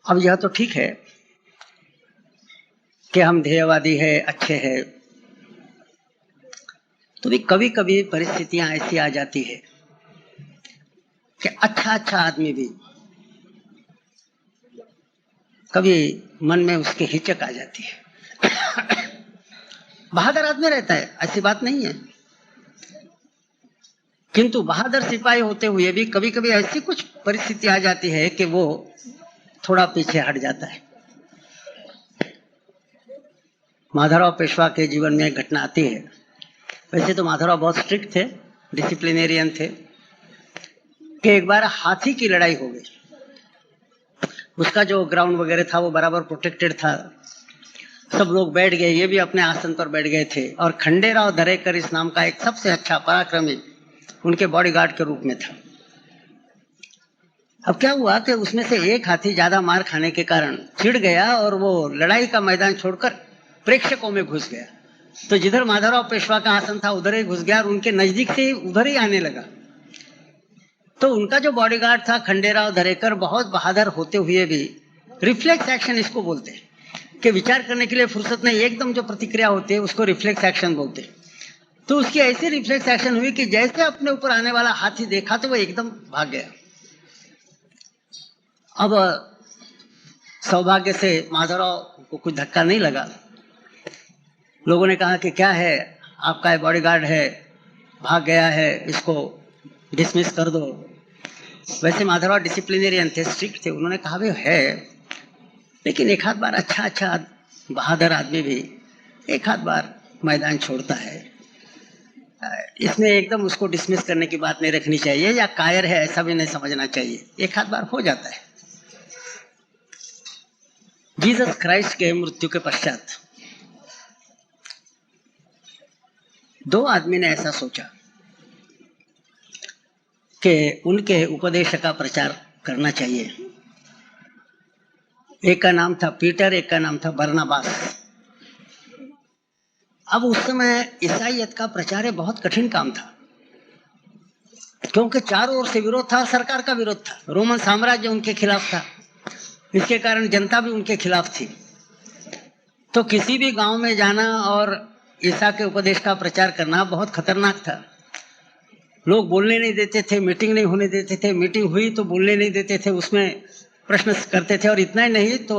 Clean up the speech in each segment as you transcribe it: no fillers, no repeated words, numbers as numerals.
अब यह तो ठीक है कि हम ध्येयवादी है, अच्छे हैं, तो भी कभी कभी परिस्थितियां ऐसी आ जाती है कि अच्छा आदमी भी कभी मन में उसके हिचक आ जाती है। बहादुर आदमी रहता है, ऐसी बात नहीं है, किंतु बहादुर सिपाही होते हुए भी कभी कभी ऐसी कुछ परिस्थिति आ जाती है कि वो थोड़ा पीछे हट जाता है। माधवराव पेशवा के जीवन में एक घटना आती है। वैसे तो माधवराव बहुत स्ट्रिक्ट थे, डिसिप्लिनेरियन थे, कि एक बार हाथी की लड़ाई हो गई। उसका जो ग्राउंड वगैरह था वो बराबर प्रोटेक्टेड था। सब लोग बैठ गए, ये भी अपने आसन पर बैठ गए थे, और खंडेराव दरेकर इस नाम का एक सबसे अच्छा पराक्रमी उनके बॉडीगार्ड के रूप में था। अब क्या हुआ कि उसमें से एक हाथी ज्यादा मार खाने के कारण चिढ़ गया और वो लड़ाई का मैदान छोड़कर प्रेक्षकों में घुस गया। तो जिधर माधवराव पेशवा का आसन था उधर ही घुस गया और उनके नजदीक से उधर ही आने लगा। तो उनका जो बॉडीगार्ड था खंडेराव दरेकर, बहुत बहादुर होते हुए भी रिफ्लेक्स एक्शन इसको बोलते हैं, कि विचार करने के लिए फुर्सत नहीं, एकदम जो प्रतिक्रिया होती है उसको रिफ्लेक्स एक्शन बोलते हैं। तो उसकी ऐसी रिफ्लेक्स एक्शन हुई कि जैसे अपने ऊपर आने वाला हाथी देखा तो वो एकदम भाग गया। अब सौभाग्य से माधवराव को कुछ धक्का नहीं लगा। लोगों ने कहा कि क्या है, आपका बॉडीगार्ड है, भाग गया है, इसको डिसमिस कर दो। वैसे माधवराव डिसिप्लिनेरियन थे, स्ट्रिक्ट थे। उन्होंने कहा भी है, लेकिन एक आध बार अच्छा बहादुर आदमी भी एक आध बार मैदान छोड़ता है, इसमें एकदम उसको डिसमिस करने की बात नहीं रखनी चाहिए, या कायर है ऐसा भी नहीं समझना चाहिए, एक आध बार हो जाता है। जीसस क्राइस्ट के मृत्यु के पश्चात दो आदमी ने ऐसा सोचा कि उनके उपदेश का प्रचार करना चाहिए। एक का नाम था पीटर, एक का नाम था बरनबास। अब उस समय ईसाईयत का प्रचार बहुत कठिन काम था, क्योंकि चारों ओर से विरोध था, सरकार का विरोध था, रोमन साम्राज्य उनके खिलाफ था, इसके कारण जनता भी उनके खिलाफ थी। तो किसी भी गांव में जाना और ईसा के उपदेश का प्रचार करना बहुत खतरनाक था। लोग बोलने नहीं देते थे, मीटिंग नहीं होने देते थे, मीटिंग हुई तो बोलने नहीं देते थे, उसमें प्रश्न करते थे, और इतना ही नहीं तो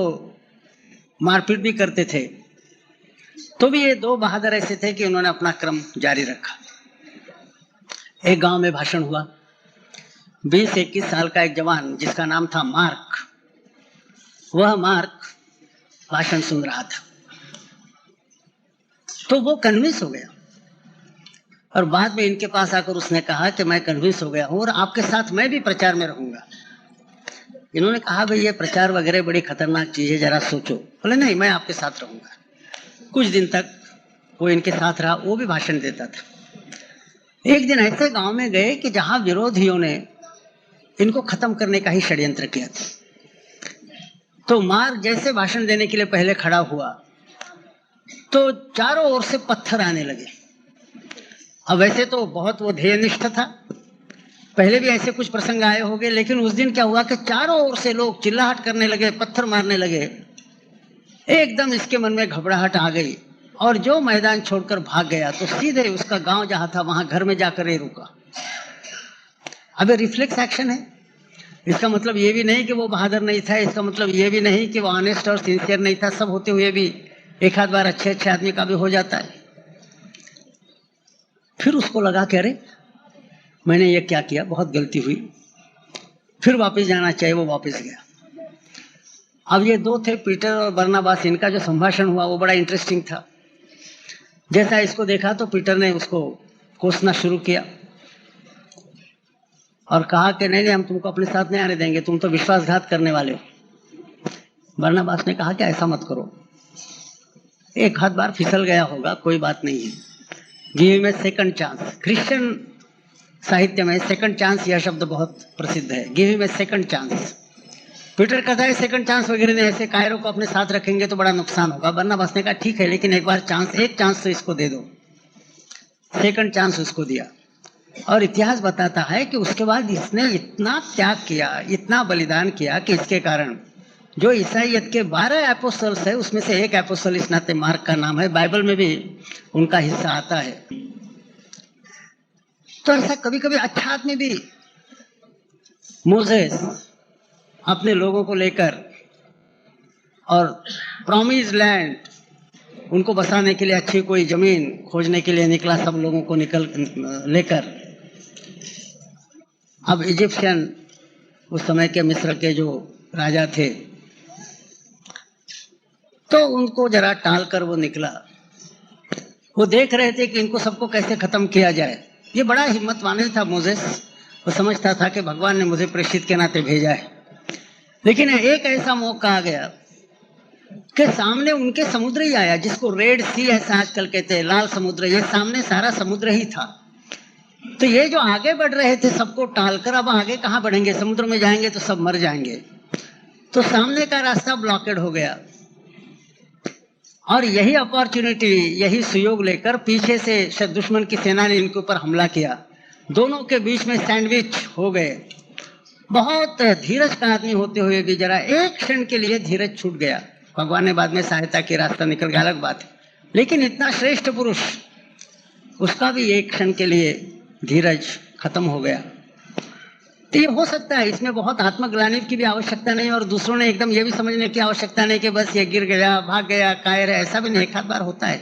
मारपीट भी करते थे। तो भी ये दो बहादुर ऐसे थे कि उन्होंने अपना क्रम जारी रखा। एक गांव में भाषण हुआ। 20-21 साल का एक जवान जिसका नाम था मार्क, वह मार्क भाषण सुन रहा था। तो वो कन्विंस हो गया, और बाद में इनके पास आकर उसने कहा कि मैं कन्विंस हो गया हूं और आपके साथ मैं भी प्रचार में रहूंगा। इन्होंने कहा भाई ये प्रचार वगैरह बड़ी खतरनाक चीज है, जरा सोचो। बोले नहीं, मैं आपके साथ रहूंगा। कुछ दिन तक वो इनके साथ रहा, वो भी भाषण देता था। एक दिन ऐसे गांव में गए कि जहां विरोधियों ने इनको खत्म करने का ही षड्यंत्र किया था। तो मार्क जैसे भाषण देने के लिए पहले खड़ा हुआ तो चारों ओर से पत्थर आने लगे। अब वैसे तो बहुत वो ध्येयनिष्ठ था, पहले भी ऐसे कुछ प्रसंग आए होंगे, लेकिन उस दिन क्या हुआ कि चारों ओर से लोग चिल्लाहट करने लगे, पत्थर मारने लगे। एकदम इसके मन में घबराहट आ गई और जो मैदान छोड़कर भाग गया तो सीधे उसका गांव जहां था वहां घर में जाकर ही रुका। अब ये रिफ्लेक्स एक्शन है। इसका मतलब ये भी नहीं कि वो बहादुर नहीं था, इसका मतलब ये भी नहीं कि वो ऑनेस्ट और सिंसियर नहीं था। सब होते हुए भी एक आध बार अच्छे आदमी का भी हो जाता है। फिर उसको लगा कि अरे मैंने ये क्या किया, बहुत गलती हुई, फिर वापस जाना चाहिए। वो वापस गया। अब ये दो थे, पीटर और बरनबास, इनका जो संभाषण हुआ वो बड़ा इंटरेस्टिंग था। जैसा इसको देखा तो पीटर ने उसको कोसना शुरू किया और कहा कि नहीं हम तुमको अपने साथ नहीं आने देंगे, तुम तो विश्वासघात करने वाले हो। बरनबास ने कहा कि ऐसा मत करो, एक आध बार फिसल गया होगा, कोई बात नहीं है, give him a second chance. Christian साहित्य में सेकंड चांस यह शब्द बहुत प्रसिद्ध है, give him a second chance. Peter कहता है सेकंड चांस वगैरह नहीं, ऐसे कायरों को अपने साथ रखेंगे तो बड़ा नुकसान होगा। बरनबास ने कहा ठीक है, लेकिन एक बार चांस, एक चांस तो इसको दे दो। सेकंड चांस उसको दिया, और इतिहास बताता है कि उसके बाद इसने इतना त्याग किया, इतना बलिदान किया कि इसके कारण जो ईसाइयत के 12 एपोस्टल्स है उसमें से एक एपोस्टल इस नाते मार्क का नाम है, बाइबल में भी उनका हिस्सा आता है। तो ऐसा कभी कभी अच्छा आदमी भी मोसेस अपने लोगों को लेकर और प्रॉमिस लैंड उनको बसाने के लिए अच्छी कोई जमीन खोजने के लिए निकला, सब लोगों को लेकर। अब इजिप्शियन उस समय के मिस्र के जो राजा थे तो उनको जरा टाल कर वो निकला। वो देख रहे थे कि इनको सबको कैसे खत्म किया जाए। ये बड़ा हिम्मतवान था मोसेस, वो समझता था कि भगवान ने मुझे प्रेषित के नाते भेजा है। लेकिन एक ऐसा मौका आ गया कि सामने उनके समुद्र ही आया, जिसको रेड सी ऐसा आजकल कहते हैं, लाल समुद्र। ये सामने सारा समुद्र ही था। तो ये जो आगे बढ़ रहे थे सबको टालकर, अब आगे कहाँ बढ़ेंगे, समुद्र में जाएंगे तो सब मर जाएंगे। तो सामने का रास्ता ब्लॉकेड हो गया और यही अपॉर्चुनिटी, यही सुयोग लेकर पीछे से दुश्मन की सेना ने इनके ऊपर हमला किया। दोनों के बीच में सैंडविच हो गए। बहुत धीरज का आदमी होते हुए भी जरा एक क्षण के लिए धीरज छूट गया। भगवान ने बाद में सहायता की, रास्ता निकल गया, अलग बात है। लेकिन इतना श्रेष्ठ पुरुष, उसका भी एक क्षण के लिए धीरज खत्म हो गया। तो ये हो सकता है, इसमें बहुत आत्मग्लानि की भी आवश्यकता नहीं और दूसरों ने एकदम ये भी समझने की आवश्यकता नहीं कि बस ये गिर गया, भाग गया, कायर है। ऐसा भी नहीं, एक आध बार होता है।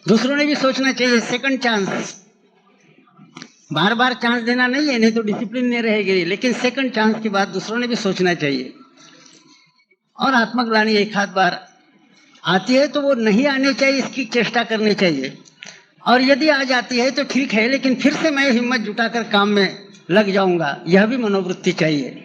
दूसरों ने भी सोचना चाहिए, सेकंड चांस, बार बार चांस देना नहीं है, नहीं तो डिसिप्लिन नहीं रहेगी। लेकिन सेकंड चांस की बात दूसरों ने भी सोचना चाहिए। और आत्मग्लानि एक आध बार आती है तो वो नहीं आनी चाहिए, इसकी चेष्टा करनी चाहिए। और यदि आ जाती है तो ठीक है, लेकिन फिर से मैं हिम्मत जुटाकर काम में लग जाऊंगा, यह भी मनोवृत्ति चाहिए।